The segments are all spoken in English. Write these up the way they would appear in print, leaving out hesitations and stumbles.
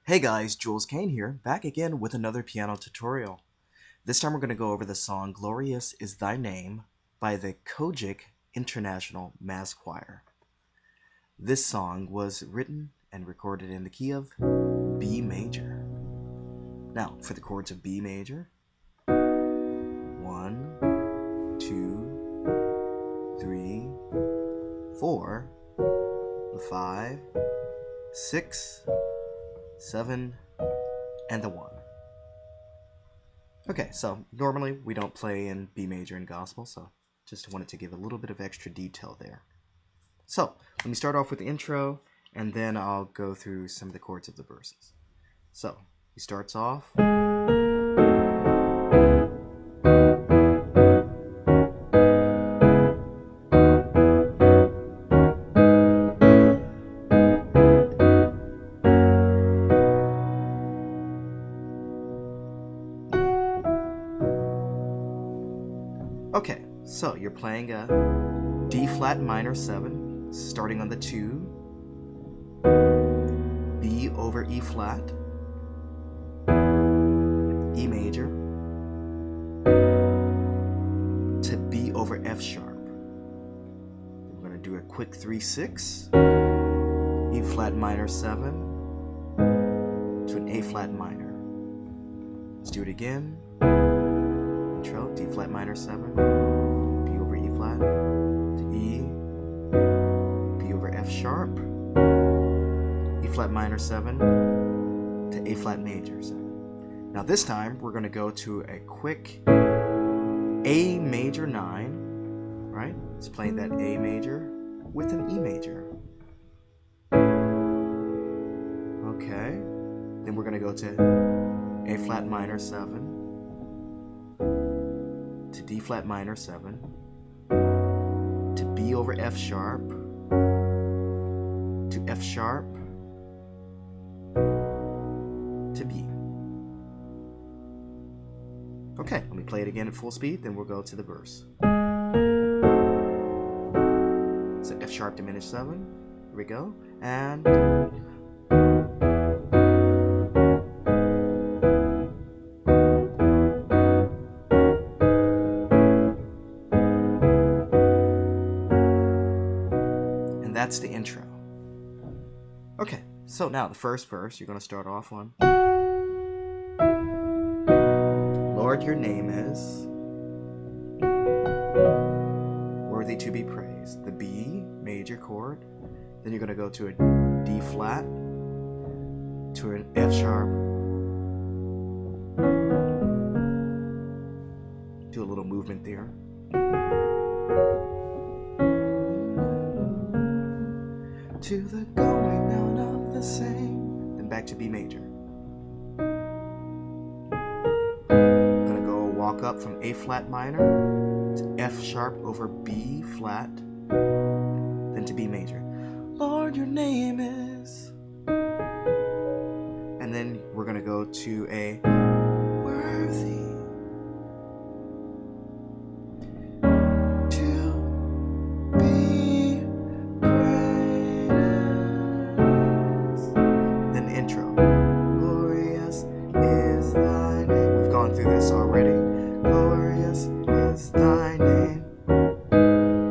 Hey guys, Jules Kane here, back again with another piano tutorial. This time we're going to go over the song Glorious is Thy Name by the COGIC International Mass Choir. This song was written and recorded in the key of B major. Now, for the chords of B major, 1, 2, 3, 4, 5, 6, 7, and the 1. Okay, so normally we don't play in B major in gospel, so just wanted to give a little bit of extra detail there. So, let me start off with the intro, and then I'll go through some of the chords of the verses. So, he starts off. Okay, so you're playing a D flat minor 7, starting on the 2, B over E flat, E major, to B over F sharp. We're going to do a quick 3/6, E flat minor 7, to an A flat minor. Let's do it again. Intro, D flat minor 7, B over E flat, to E, B over F sharp, E flat minor 7, to A flat major 7. Now this time we're going to go to a quick A major 9, right? It's playing that A major with an E major. Okay, then we're going to go to A flat minor 7, to D flat minor 7, to B over F sharp, to F sharp, to B. Okay, let me play it again at full speed, then we'll go to the verse. So F sharp diminished 7, here we go, and that's the intro. Okay, so now the first verse, you're going to start off on Lord, your name is worthy to be praised. The B major chord. Then you're going to go to a D flat, to an F sharp. Do a little movement there. To the going down of the same. Then back to B major. Gonna go walk up from A flat minor to F sharp over B flat, then to B major. Lord, your name is. And then we're gonna go to a worthy. Through this already. Glorious is thy name.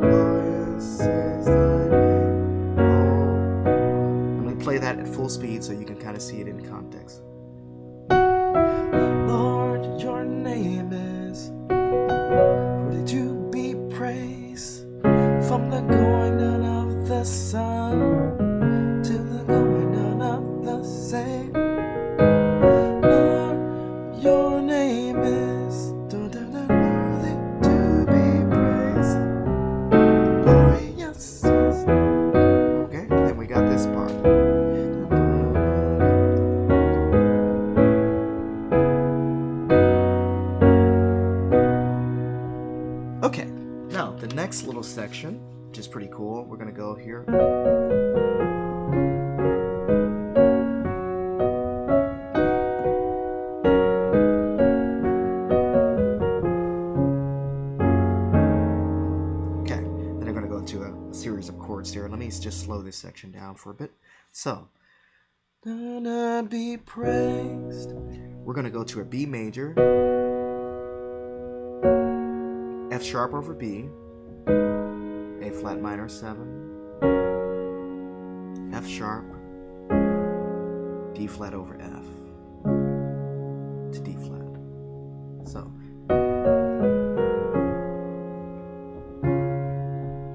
Glorious is thy name. Oh. I'm going to play that at full speed so you can kind of see it in context. Lord, your name is worthy to be praised, from the going down of the sun to the going down of the same. Your name is worthy to be praised. Glorious. Okay, then we got this part. Okay, now the next little section, which is pretty cool, we're going to go here. Series of chords here. Let me just slow this section down for a bit. So, gonna be praised. We're gonna go to a B major, F sharp over B, A flat minor 7, F sharp, D flat over F to D flat. So,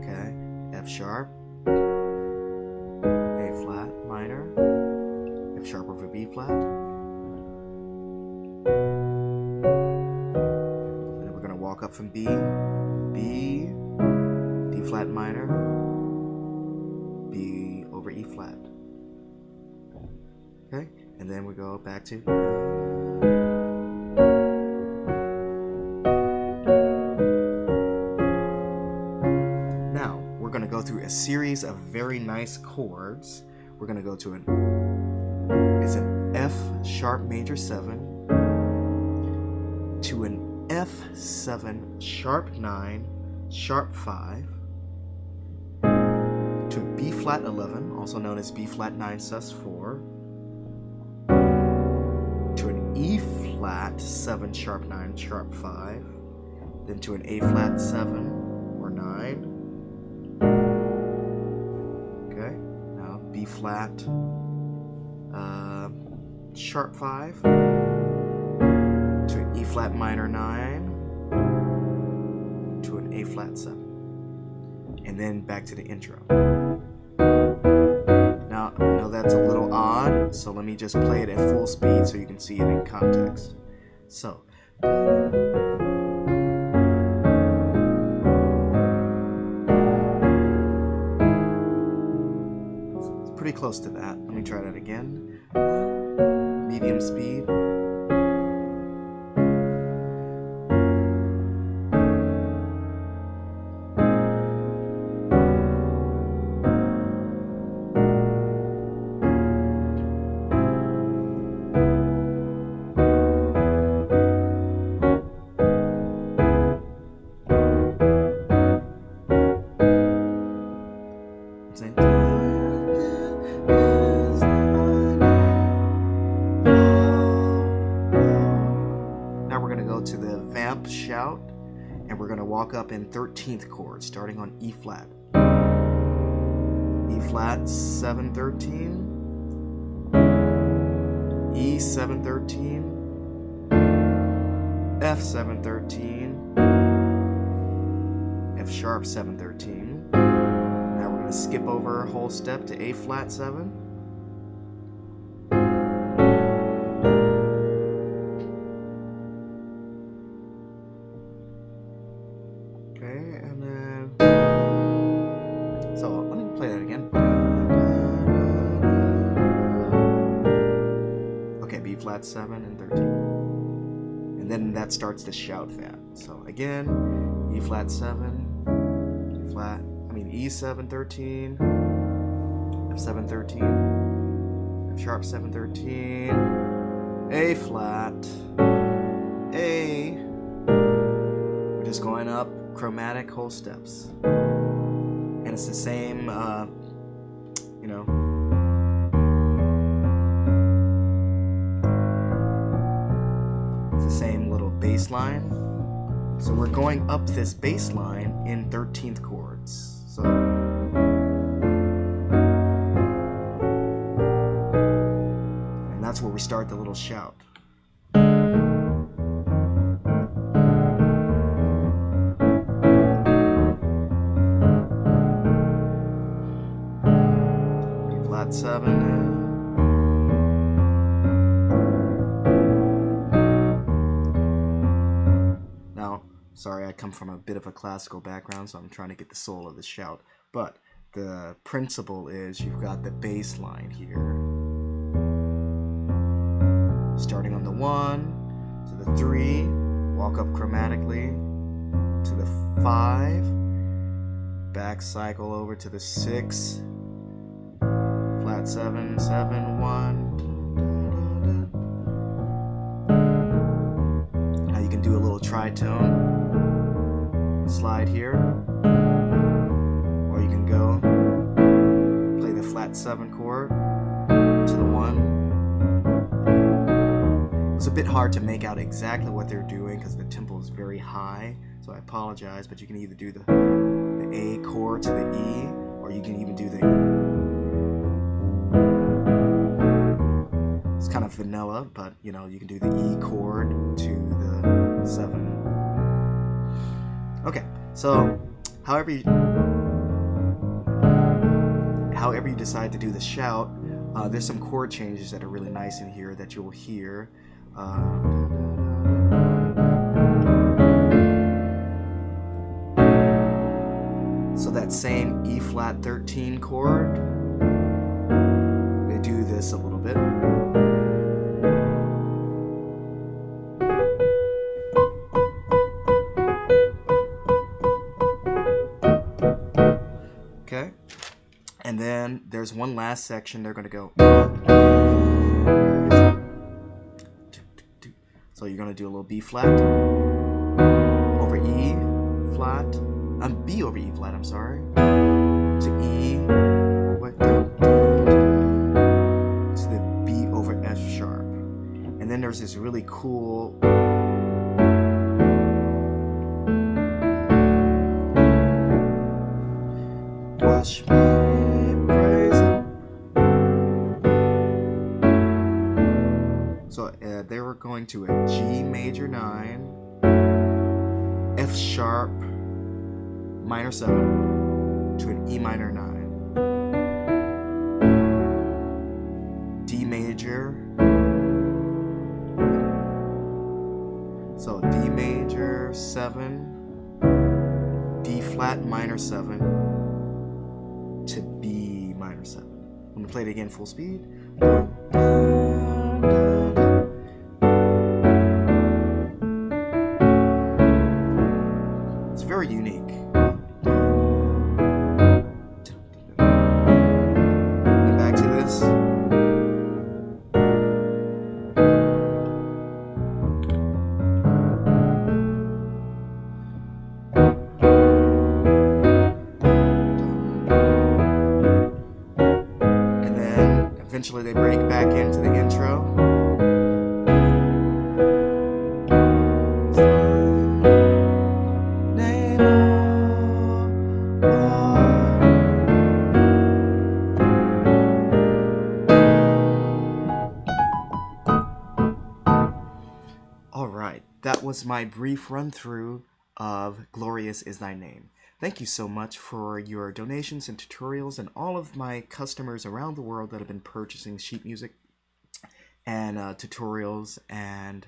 okay, F sharp, A flat minor, F sharp over B flat. Then we're going to walk up from B, B, D flat minor, B over E flat. Okay, and then we go back to. Now we're going to go through a series of very nice chords. We're going to go to it's an F sharp major 7 to an F7 sharp 9 sharp 5 to a B flat 11, also known as B flat 9 sus 4, to an E flat 7 sharp 9 sharp 5, then to an A flat 7 or 9. Okay, now B flat sharp 5 to an E flat minor 9 to an A flat 7, and then back to the intro. Now I know that's a little odd, so let me just play it at full speed so you can see it in context. So it's pretty close to that. Let me try that again. Medium speed. To the vamp shout, and we're going to walk up in 13th chord starting on E flat. E flat 7 13, E 7 13, F 7 13, F sharp 7 13. Now we're going to skip over a whole step to A flat 7. Flat 7 and 13, and then that starts the shout vamp. So again, E flat 7, E 7 13, F 7 13, F sharp 7 13, A flat, A. We're just going up chromatic whole steps, and it's the same, same little bass line. So we're going up this bass line in 13th chords. So and that's where we start the little shout. B flat 7. Sorry, I come from a bit of a classical background, so I'm trying to get the soul of the shout. But the principle is you've got the bass line here. Starting on the 1 to the 3, walk up chromatically to the 5, back cycle over to the 6, flat 7, 7, 1. Now you can do a little tritone. Slide here, or you can go play the flat 7 chord to the 1. It's a bit hard to make out exactly what they're doing because the tempo is very high, so I apologize, but you can either do the A chord to the E, or you can even do the... It's kind of vanilla, but you know, you can do the E chord to the 7. Okay, so however you decide to do the shout, there's some chord changes that are really nice in here that you'll hear. So that same E flat 13 chord, they do this a little bit. Okay, and then there's one last section. They're going to go. So you're going to do a little B flat over E flat, B over E flat, I'm sorry, to E, to the B over F sharp. And then there's this really cool wash me praise. So they were going to a G major 9, F sharp minor 7 to an E minor 9, D major, so D major 7, D flat minor 7 to B minor 7. I'm going to play it again full speed. It's very unique. And back to this. And then eventually they break back into the intro. Alright, that was my brief run-through of Glorious Is Thy Name. Thank you so much for your donations and tutorials and all of my customers around the world that have been purchasing sheet music and tutorials and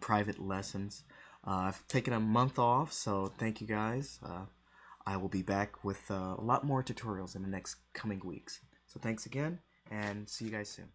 private lessons. I've taken a month off, so thank you guys. I will be back with a lot more tutorials in the next coming weeks. So thanks again, and see you guys soon.